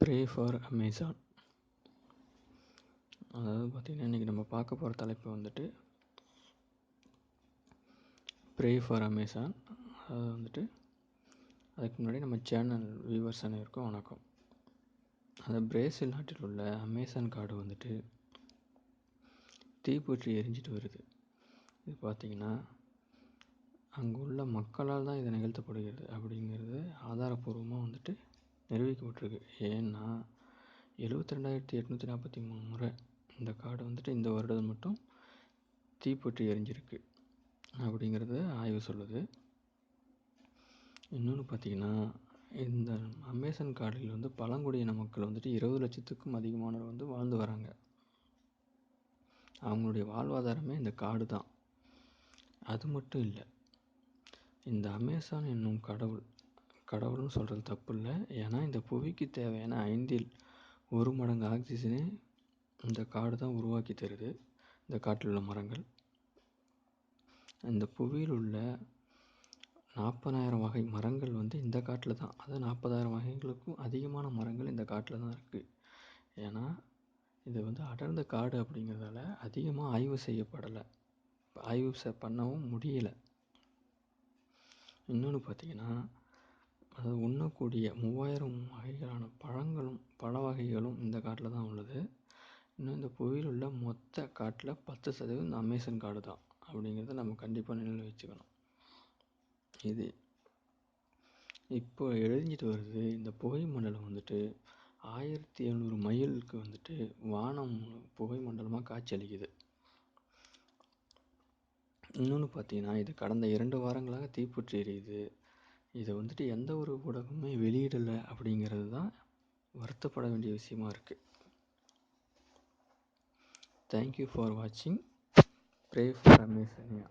Pray for Amazon. அதாவது பார்த்திங்கன்னா இன்றைக்கி நம்ம பார்க்க போகிற தலைப்பு வந்துட்டு ப்ரே ஃபார் அமேசான். அதாவது வந்துட்டு அதுக்கு முன்னாடி நம்ம சேனல் வியூவர்ஸ் அனைவருக்கும் வணக்கம். அந்த பிரேசில் நாட்டில் உள்ள அமேசான் காடு வந்துட்டு தீப்பற்றி எரிஞ்சிட்டு வருது. இது பார்த்திங்கன்னா அங்கே உள்ள மக்களால் தான் இது நிகழ்த்தப்படுகிறது அப்படிங்கிறது ஆதாரப்பூர்வமாக வந்துட்டு நிரூபிக்கப்பட்டிருக்கு. ஏன்னா 72,843 முறை இந்த காடு வந்துட்டு இந்த வருடம் மட்டும் தீப்பற்றி எரிஞ்சிருக்கு அப்படிங்கிறது ஆய்வு சொல்லுது. இன்னொன்று பார்த்திங்கன்னா இந்த அமேசான் காடுகளில் வந்து பழங்குடியின மக்கள் வந்துட்டு 20 லட்சத்துக்கும் அதிகமானவர் வந்து வாழ்ந்து வராங்க. அவங்களுடைய வாழ்வாதாரமே இந்த காடு தான். அது மட்டும் இல்லை, இந்த அமேசான் என்னும் கடவுள்னு சொல்கிறது தப்பு இல்லை. ஏன்னா இந்த புவிக்கு தேவையான 1/5 மடங்கு ஆக்சிஜனே இந்த காடு தான் உருவாக்கி தருது. இந்த காட்டில் உள்ள மரங்கள், இந்த புவியில் உள்ள 40,000 வகை மரங்கள் வந்து இந்த காட்டில் தான், அதாவது 40,000 வகைகளுக்கும் அதிகமான மரங்கள் இந்த காட்டில் தான் இருக்குது. ஏன்னா இது வந்து அடர்ந்த காடு அப்படிங்கிறதால அதிகமாக ஆய்வு செய்யப்படலை, ஆய்வு பண்ணவும் முடியலை. இன்னொன்று பார்த்திங்கன்னா அது உண்ணக்கூடிய 3000 வகைகளான பழ வகைகளும் இந்த காட்டில் தான் உள்ளது. இன்னும் இந்த புவியில் உள்ள மொத்த காட்டில் 10% இந்த அமேசான் காடு தான் அப்படிங்கிறத நம்ம கண்டிப்பாக நினைவில் வச்சுக்கணும். இது இப்போ எரிஞ்சிட்டு வருது. இந்த புகை மண்டலம் வந்துட்டு 1700 மைலுக்கு வந்துட்டு வானம் புகை மண்டலமாக காட்சியளிக்குது. இன்னொன்று பார்த்திங்கன்னா இது கடந்த 2 வாரங்களாக தீப்பற்றி எரியுது. இதை வந்துட்டு எந்த ஒரு ஊடகமுமே வெளியிடலை அப்படிங்கிறது தான் வருத்தப்பட வேண்டிய விஷயமா இருக்குது. தேங்க்யூ ஃபார் வாட்சிங். Pray for Amazonia.